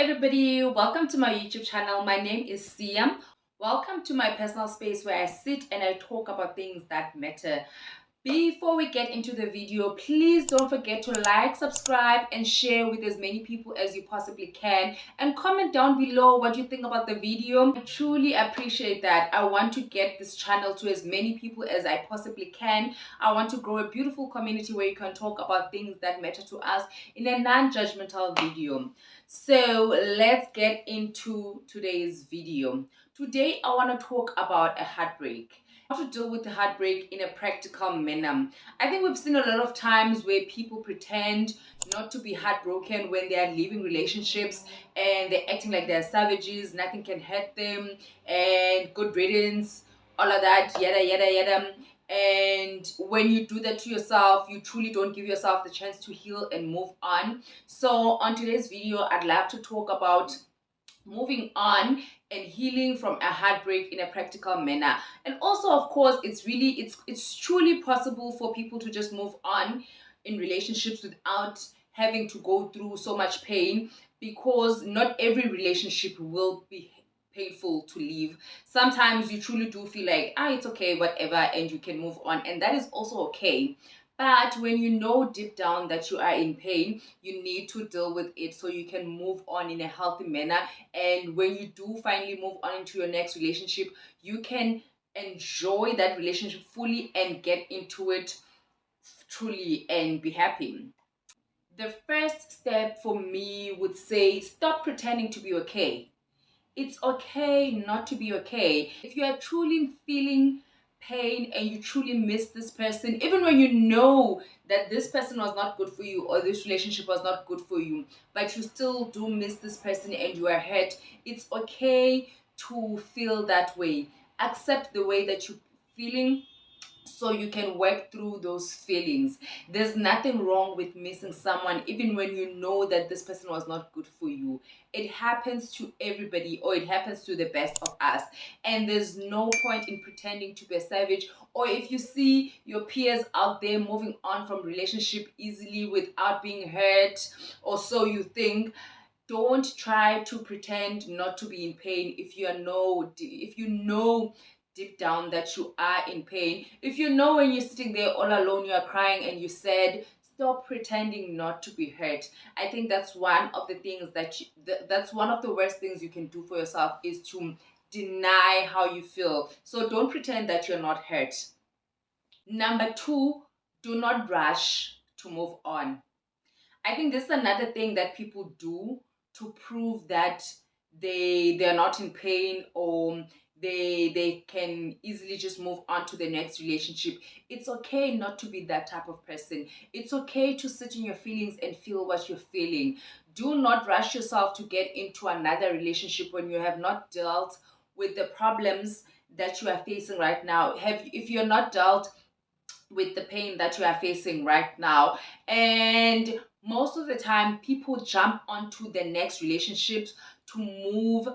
everybody, welcome to my YouTube channel. My name is Siam. Welcome to my personal space where I sit and I talk about things that matter. Before we get into the video, please don't forget to like, subscribe, and share with as many people as you possibly can. And comment down below what you think about the video. I truly appreciate that. I want to get this channel to as many people as I possibly can. I want to grow a beautiful community where you can talk about things that matter to us in a non-judgmental video. So let's get into today's video. Today, I want to talk about a heartbreak. How to deal with the heartbreak in a practical manner. I think we've seen a lot of times where people pretend not to be heartbroken when they are leaving relationships and they're acting like they're savages, nothing can hurt them, and good riddance, all of that, yada yada yada. And when you do that to yourself, you truly don't give yourself the chance to heal and move on. So on today's video, I'd love to talk about moving on and healing from a heartbreak in a practical manner. And also, of course, it's truly possible for people to just move on in relationships without having to go through so much pain, because not every relationship will be painful to leave. Sometimes you truly do feel like, it's okay, whatever, and you can move on, and that is also okay. But when you know deep down that you are in pain, you need to deal with it so you can move on in a healthy manner. And when you do finally move on into your next relationship, you can enjoy that relationship fully and get into it truly and be happy. The first step for me would say, stop pretending to be okay. It's okay not to be okay. If you are truly feeling pain and you truly miss this person, even when you know that this person was not good for you or this relationship was not good for you, but you still do miss this person and you are hurt, it's okay to feel that way. Accept the way that you're feeling so you can work through those feelings. There's nothing wrong with missing someone, even when you know that this person was not good for you. It happens to everybody, or it happens to the best of us. And there's no point in pretending to be a savage. Or if you see your peers out there moving on from relationship easily without being hurt, or so you think, don't try to pretend not to be in pain if you know deep down that you are in pain. If you know when you're sitting there all alone, you are crying and you said, stop pretending not to be hurt. I think that's one of the things that's one of the worst things you can do for yourself, is to deny how you feel. So don't pretend that you're not hurt. Number two, do not rush to move on. I think this is another thing that people do to prove that they're not in pain, or they can easily just move on to the next relationship. It's okay not to be that type of person. It's okay to sit in your feelings and feel what you're feeling. Do not rush yourself to get into another relationship when you have not dealt with the problems that you are facing right now. If you're not dealt with the pain that you are facing right now. And most of the time, people jump onto the next relationships to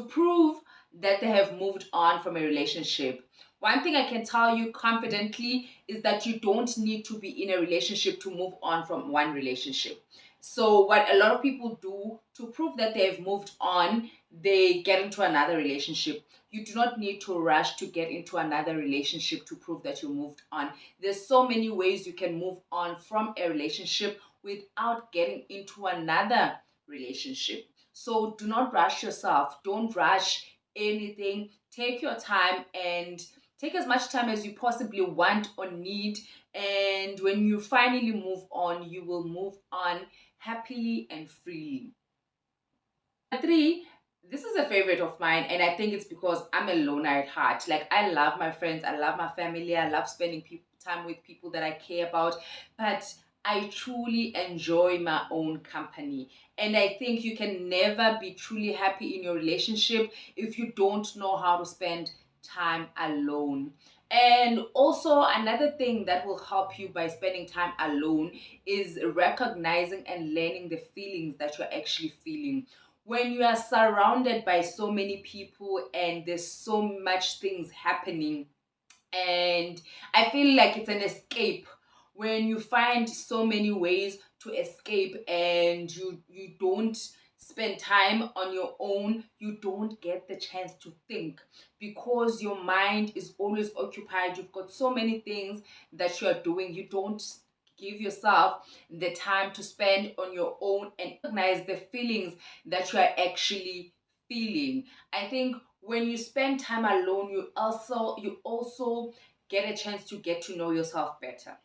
prove that they have moved on from a relationship. One thing I can tell you confidently is that you don't need to be in a relationship to move on from one relationship. So what a lot of people do to prove that they've moved on, they get into another relationship. You do not need to rush to get into another relationship to prove that you moved on. There's so many ways you can move on from a relationship without getting into another relationship. So do not rush yourself. Don't rush anything. Take your time and take as much time as you possibly want or need. And when you finally move on, you will move on happily and freely. Three, this is a favorite of mine, and I think it's because I'm a loner at heart. Like, I love my friends, I love my family, I love spending time with people that I care about, but I truly enjoy my own company. And I think you can never be truly happy in your relationship if you don't know how to spend time alone. And also, another thing that will help you by spending time alone is recognizing and learning the feelings that you're actually feeling. When you are surrounded by so many people and there's so much things happening, and I feel like it's an escape when you find so many ways to escape and you don't spend time on your own, you don't get the chance to think because your mind is always occupied. You've got so many things that you are doing. You don't give yourself the time to spend on your own and recognize the feelings that you are actually feeling. I think when you spend time alone, you also get a chance to get to know yourself better.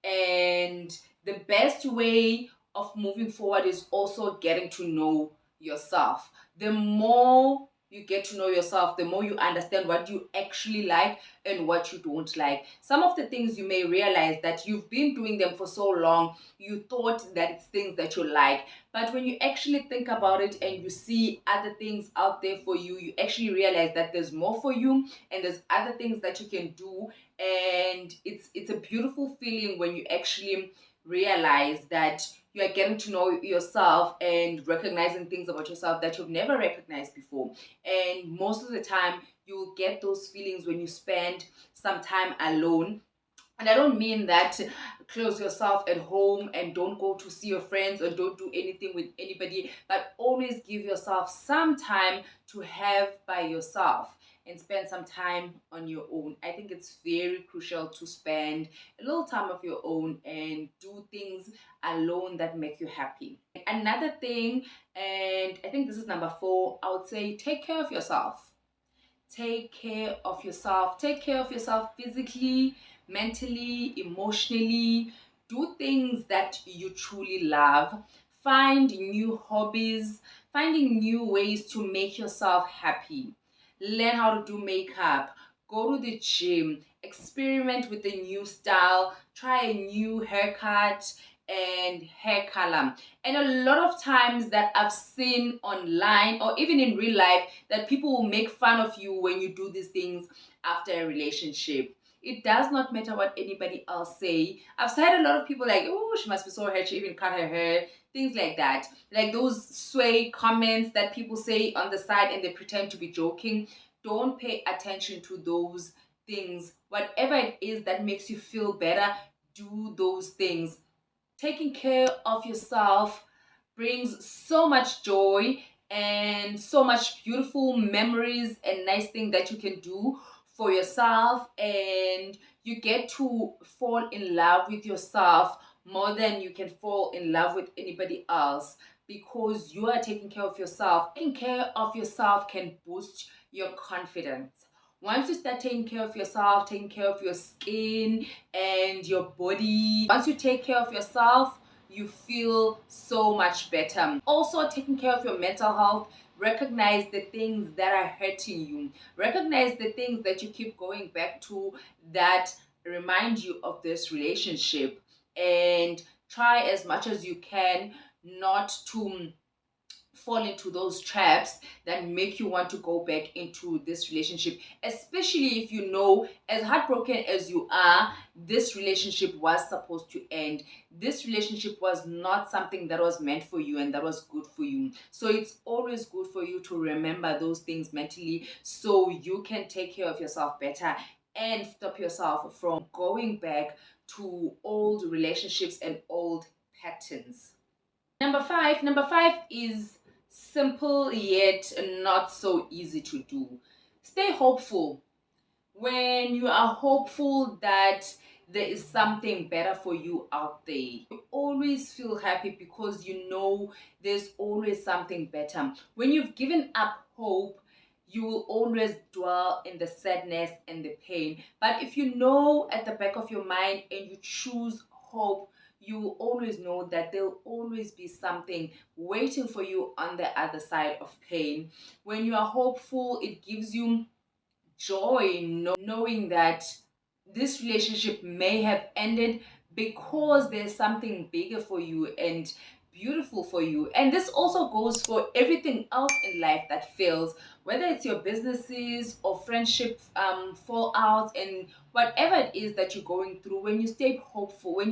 And the best way of moving forward is also getting to know yourself. The more you get to know yourself, the more you understand what you actually like and what you don't like. Some of the things you may realize that you've been doing them for so long, you thought that it's things that you like. But when you actually think about it and you see other things out there for you, you actually realize that there's more for you and there's other things that you can do. And it's a beautiful feeling when you actually realize that you are getting to know yourself and recognizing things about yourself that you've never recognized before. And most of the time you will get those feelings when you spend some time alone. And I don't mean that close yourself at home and don't go to see your friends or don't do anything with anybody, but always give yourself some time to have by yourself and spend some time on your own. I think it's very crucial to spend a little time of your own and do things alone that make you happy. Another thing, and I think this is number 4, I would say take care of yourself. Take care of yourself. Take care of yourself physically, mentally, emotionally. Do things that you truly love. Find new hobbies, finding new ways to make yourself happy. Learn how to do makeup, go to the gym, experiment with a new style, try a new haircut and hair color. And a lot of times that I've seen online or even in real life, that people will make fun of you when you do these things after a relationship. It does not matter what anybody else say. I've heard a lot of people like, oh, she must be so hurt, she even cut her hair, things like that. Like those sway comments that people say on the side and they pretend to be joking. Don't pay attention to those things. Whatever it is that makes you feel better, do those things. Taking care of yourself brings so much joy and so much beautiful memories and nice things that you can do for yourself, and you get to fall in love with yourself more than you can fall in love with anybody else because you are taking care of yourself. Taking care of yourself can boost your confidence. Once you start taking care of yourself, taking care of your skin and your body, once you take care of yourself, you feel so much better. Also, taking care of your mental health, recognize the things that are hurting you, recognize the things that you keep going back to that remind you of this relationship, and try as much as you can not to fall into those traps that make you want to go back into this relationship, especially if you know, as heartbroken as you are, this relationship was supposed to end. This relationship was not something that was meant for you and that was good for you. So it's always good for you to remember those things mentally so you can take care of yourself better and stop yourself from going back to old relationships and old patterns. Number five is simple yet not so easy to do. Stay hopeful. When you are hopeful that there is something better for you out there, you always feel happy because you know there's always something better. When you've given up hope, you will always dwell in the sadness and the pain. But if you know at the back of your mind and you choose hope, you will always know that there'll always be something waiting for you on the other side of pain. When you are hopeful, it gives you joy knowing that this relationship may have ended because there's something bigger for you and beautiful for you. And this also goes for everything else in life that fails, whether it's your businesses or friendship fallouts and whatever it is that you're going through. When you stay hopeful,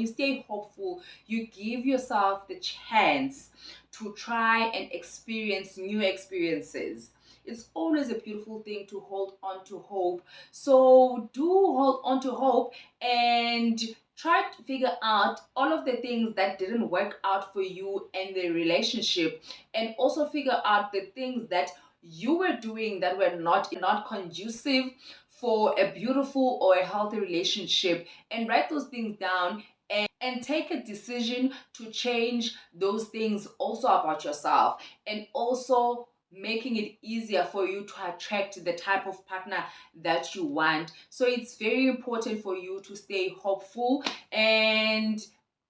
you give yourself the chance to try and experience new experiences. It's always a beautiful thing to hold on to hope. So do hold on to hope and try to figure out all of the things that didn't work out for you in the relationship, and also figure out the things that you were doing that were not conducive for a beautiful or a healthy relationship, and write those things down and take a decision to change those things also about yourself, and also making it easier for you to attract the type of partner that you want. So it's very important for you to stay hopeful, and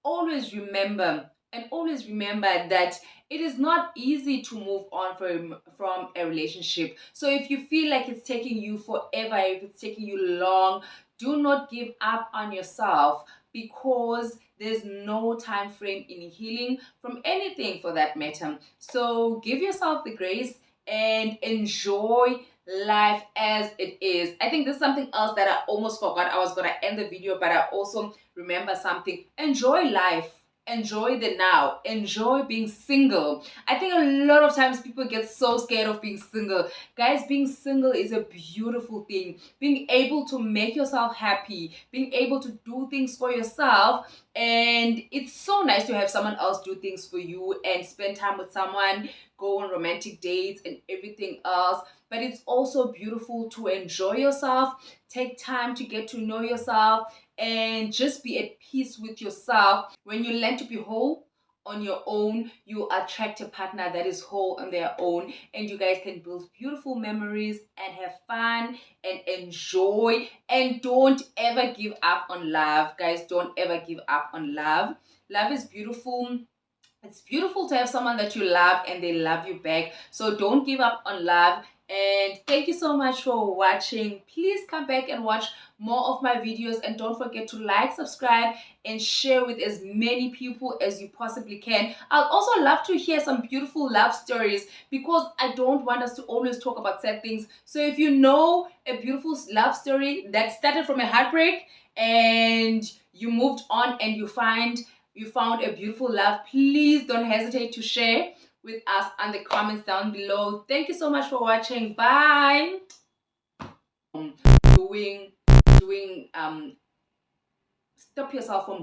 always remember that it is not easy to move on from a relationship. So if you feel like it's taking you forever, if it's taking you long, do not give up on yourself, because there's no time frame in healing from anything for that matter. So give yourself the grace and enjoy life as it is. I think this is something else that I almost forgot. I was going to end the video, but I also remember something. Enjoy life. Enjoy the now. Enjoy being single. I think a lot of times people get so scared of being single. Guys, being single is a beautiful thing. Being able to make yourself happy, being able to do things for yourself, and it's so nice to have someone else do things for you and spend time with someone, go on romantic dates and everything else. But it's also beautiful to enjoy yourself, take time to get to know yourself, and just be at peace with yourself. When you learn to be whole on your own, you attract a partner that is whole on their own, and you guys can build beautiful memories and have fun and enjoy. And don't ever give up on love, guys. Don't ever give up on love. Love is beautiful. It's beautiful to have someone that you love and they love you back. So don't give up on love. And thank you so much for watching. Please come back and watch more of my videos, and don't forget to like, subscribe, and share with as many people as you possibly can. I'll also love to hear some beautiful love stories, because I don't want us to always talk about sad things. So if you know a beautiful love story that started from a heartbreak and you moved on and you found a beautiful love, please don't hesitate to share with us on the comments down below. Thank you so much for watching. Bye. Doing Stop yourself from